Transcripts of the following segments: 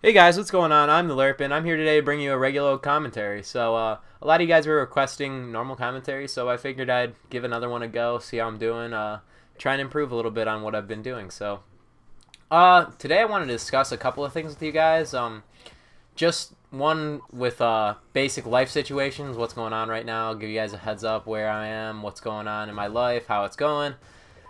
Hey guys, what's going on? I'm the Lurp, and I'm here today to bring you a regular old commentary. A lot of you guys were requesting normal commentary, so I figured I'd give another one a go, see how I'm doing, try and improve a little bit on what I've been doing. Today I wanted to discuss a couple of things with you guys. Just one with basic life situations, what's going on right now, give you guys a heads up where I am, what's going on in my life, how it's going,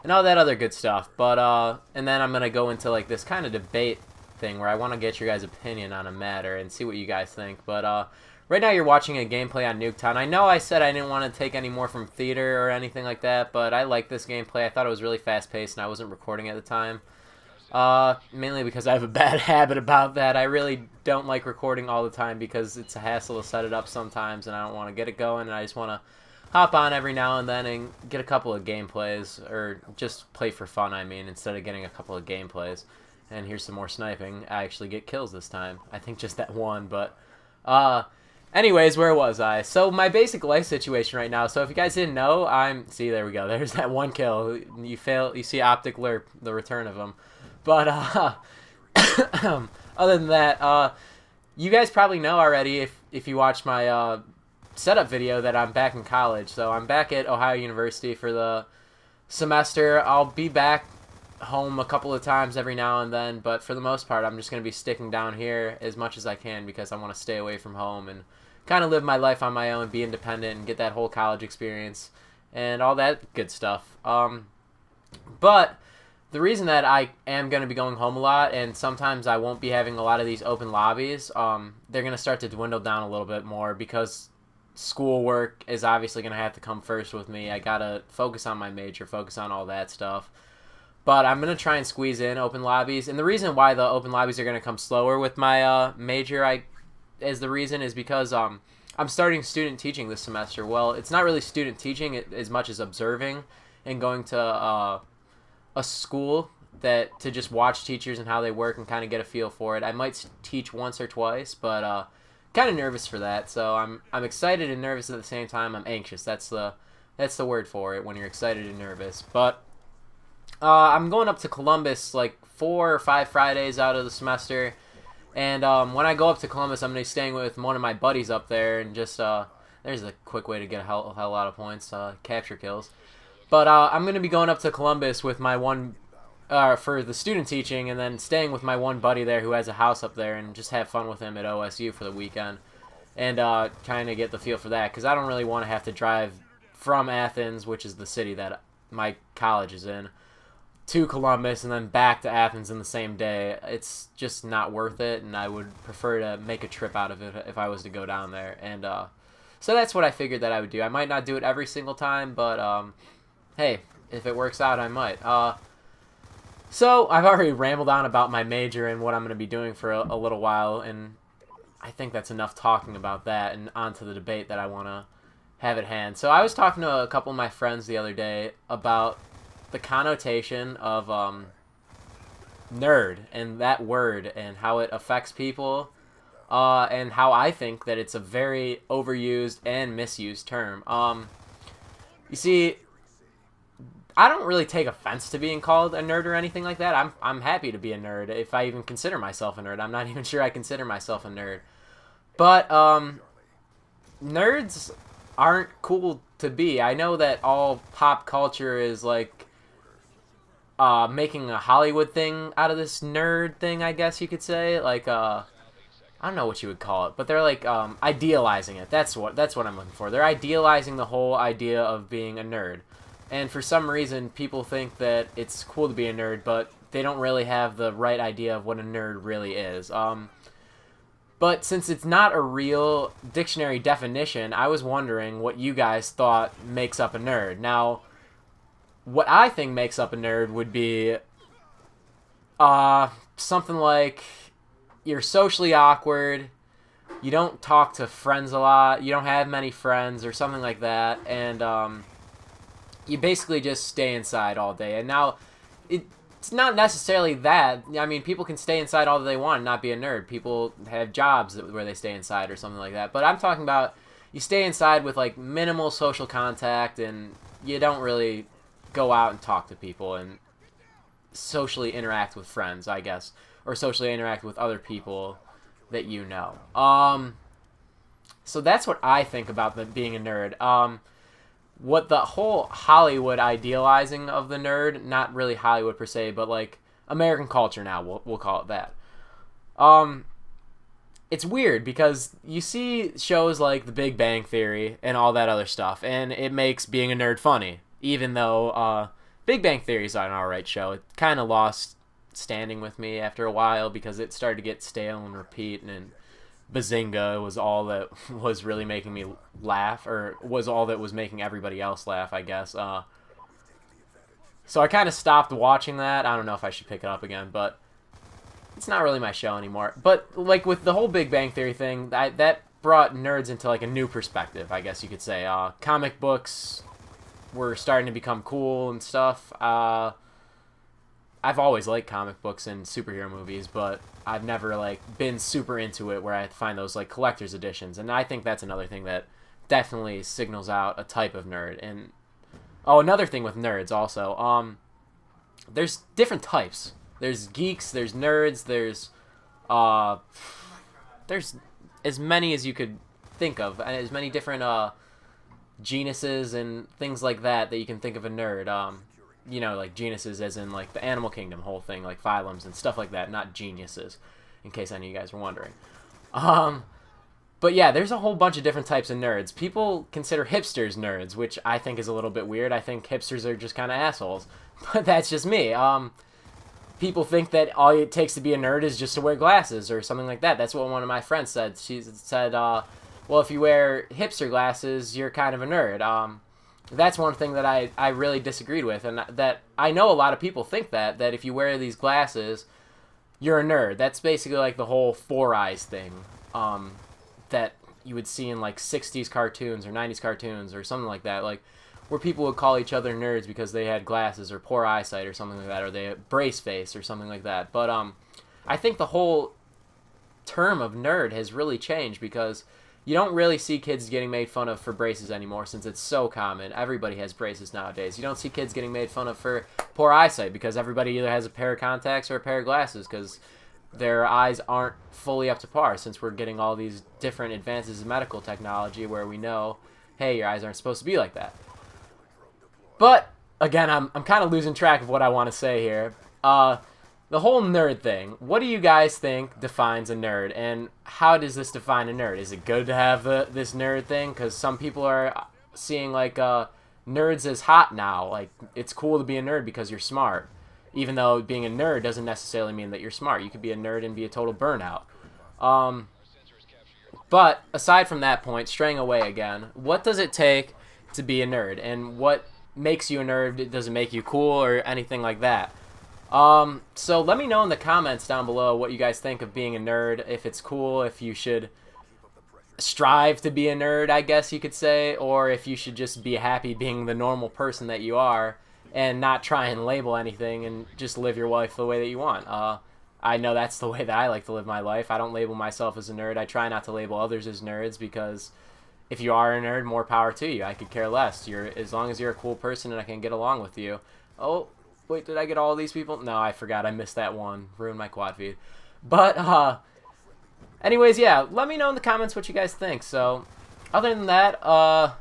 and all that other good stuff. And then I'm gonna go into like this kind of debate thing where I want to get your guys' opinion on a matter and see what you guys think. Right now you're watching a gameplay on Nuketown. I know I said I didn't want to take any more from theater or anything like that, but I like this gameplay. I thought it was really fast-paced, and I wasn't recording at the time. Mainly because I have a bad habit about that. I really don't like recording all the time because it's a hassle to set it up sometimes, and I don't want to get it going, and I just want to hop on every now and then and get a couple of gameplays, or just play for fun, I mean, instead of getting a couple of gameplays. And here's some more sniping. I actually get kills this time. I think just that one, but anyways, where was I? So my basic life situation right now. So if you guys didn't know, see, there we go. There's that one kill. You see Optic Lurp, the return of him. But other than that, you guys probably know already if you watched my setup video that I'm back in college. So I'm back at Ohio University for the semester. I'll be back home a couple of times every now and then, but for the most part I'm just going to be sticking down here as much as I can because I want to stay away from home and kind of live my life on my own, be independent, and get that whole college experience and all that good stuff. But the reason that I am going to be going home a lot, and sometimes I won't be having a lot of these open lobbies, they're going to start to dwindle down a little bit more because schoolwork is obviously going to have to come first with me. I got to focus on my major, focus on all that stuff. But I'm going to try and squeeze in open lobbies. And the reason why the open lobbies are going to come slower with my major is because I'm starting student teaching this semester. Well, it's not really student teaching as much as observing and going to a school to just watch teachers and how they work and kind of get a feel for it. I might teach once or twice, but kind of nervous for that. So I'm excited and nervous at the same time. I'm anxious. That's the word for it when you're excited and nervous. But I'm going up to Columbus like 4 or 5 Fridays out of the semester, and when I go up to Columbus, I'm going to be staying with one of my buddies up there, and just there's a quick way to get a hell lot of points, capture kills. But I'm going to be going up to Columbus with my one for the student teaching, and then staying with my one buddy there who has a house up there, and just have fun with him at OSU for the weekend, and kind of get the feel for that, because I don't really want to have to drive from Athens, which is the city that my college is in, to Columbus and then back to Athens in the same day. It's just not worth it, and I would prefer to make a trip out of it if I was to go down there. And so that's what I figured that I would do. I might not do it every single time, but hey, if it works out, I might. So I've already rambled on about my major and what I'm going to be doing for a little while, and I think that's enough talking about that, and on to the debate that I want to have at hand. So I was talking to a couple of my friends the other day about the connotation of nerd and that word and how it affects people, and how I think that it's a very overused and misused term. You see, I don't really take offense to being called a nerd or anything like that. I'm happy to be a nerd if I even consider myself a nerd. I'm not even sure I consider myself a nerd. But nerds aren't cool to be. I know that all pop culture is like making a Hollywood thing out of this nerd thing, I guess you could say. Like, I don't know what you would call it, but they're like idealizing it. That's what I'm looking for. They're idealizing the whole idea of being a nerd. And for some reason, people think that it's cool to be a nerd, but they don't really have the right idea of what a nerd really is. But since it's not a real dictionary definition, I was wondering what you guys thought makes up a nerd. Now, what I think makes up a nerd would be something like you're socially awkward, you don't talk to friends a lot, you don't have many friends or something like that, and you basically just stay inside all day. And now, it's not necessarily that. I mean, people can stay inside all they want and not be a nerd. People have jobs where they stay inside or something like that. But I'm talking about you stay inside with like minimal social contact, and you don't really go out and talk to people, and socially interact with friends, I guess, or socially interact with other people that you know. So that's what I think about being a nerd. What the whole Hollywood idealizing of the nerd, not really Hollywood per se, but like American culture now, we'll call it that. It's weird because you see shows like The Big Bang Theory and all that other stuff, and it makes being a nerd funny, even though Big Bang Theory is an alright show. It kind of lost standing with me after a while because it started to get stale and repeat, and Bazinga was all that was really making me laugh, or was all that was making everybody else laugh, I guess. So I kind of stopped watching that. I don't know if I should pick it up again, but it's not really my show anymore. But like with the whole Big Bang Theory thing, that brought nerds into like a new perspective, I guess you could say. Comic books were starting to become cool and stuff. I've always liked comic books and superhero movies, but I've never like been super into it where I find those like collector's editions. And I think that's another thing that definitely signals out a type of nerd. And another thing with nerds also, there's different types. There's geeks, there's nerds, there's as many as you could think of, and as many different genuses and things like that you can think of a nerd. You know, like genuses as in like the animal kingdom whole thing, like phylums and stuff like that, not geniuses, in case any of you guys were wondering. But yeah, there's a whole bunch of different types of nerds. People consider hipsters nerds, which I think is a little bit weird. I think hipsters are just kind of assholes, but that's just me. People think that all it takes to be a nerd is just to wear glasses or something like that. That's what one of my friends said. She said, well, if you wear hipster glasses, you're kind of a nerd. That's one thing that I really disagreed with, and that I know a lot of people think that if you wear these glasses, you're a nerd. That's basically like the whole Four Eyes thing that you would see in like 60s cartoons or 90s cartoons or something like that, like where people would call each other nerds because they had glasses or poor eyesight or something like that, or they had brace face or something like that. But I think the whole term of nerd has really changed because you don't really see kids getting made fun of for braces anymore since it's so common. Everybody has braces nowadays. You don't see kids getting made fun of for poor eyesight because everybody either has a pair of contacts or a pair of glasses because their eyes aren't fully up to par since we're getting all these different advances in medical technology where we know, hey, your eyes aren't supposed to be like that. But, again, I'm kind of losing track of what I want to say here. The whole nerd thing. What do you guys think defines a nerd, and how does this define a nerd? Is it good to have this nerd thing? Because some people are seeing, like, nerds as hot now. Like, it's cool to be a nerd because you're smart. Even though being a nerd doesn't necessarily mean that you're smart. You could be a nerd and be a total burnout. But, aside from that point, straying away again, what does it take to be a nerd? And what makes you a nerd? Does it make you cool or anything like that? So let me know in the comments down below what you guys think of being a nerd, if it's cool, if you should strive to be a nerd, I guess you could say, or if you should just be happy being the normal person that you are and not try and label anything and just live your life the way that you want. I know that's the way that I like to live my life. I don't label myself as a nerd. I try not to label others as nerds because if you are a nerd, more power to you. I could care less. As long as you're a cool person and I can get along with you. Oh, wait, did I get all these people? No, I forgot. I missed that one. Ruined my quad feed. But, anyways, yeah, let me know in the comments what you guys think. So, other than that, I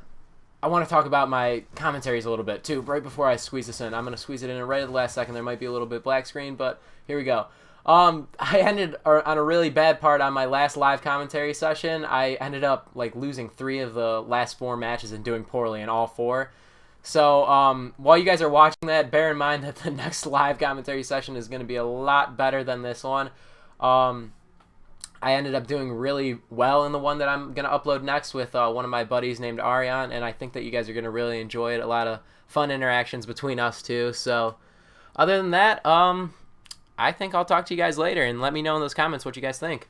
want to talk about my commentaries a little bit, too, right before I squeeze this in. I'm going to squeeze it in right at the last second. There might be a little bit black screen, but here we go. I ended on a really bad part on my last live commentary session. I ended up like losing 3 of the last 4 matches and doing poorly in all 4. So while you guys are watching that, bear in mind that the next live commentary session is going to be a lot better than this one. I ended up doing really well in the one that I'm going to upload next with one of my buddies named Arion, and I think that you guys are going to really enjoy it. A lot of fun interactions between us two. So other than that, I think I'll talk to you guys later, and let me know in those comments what you guys think.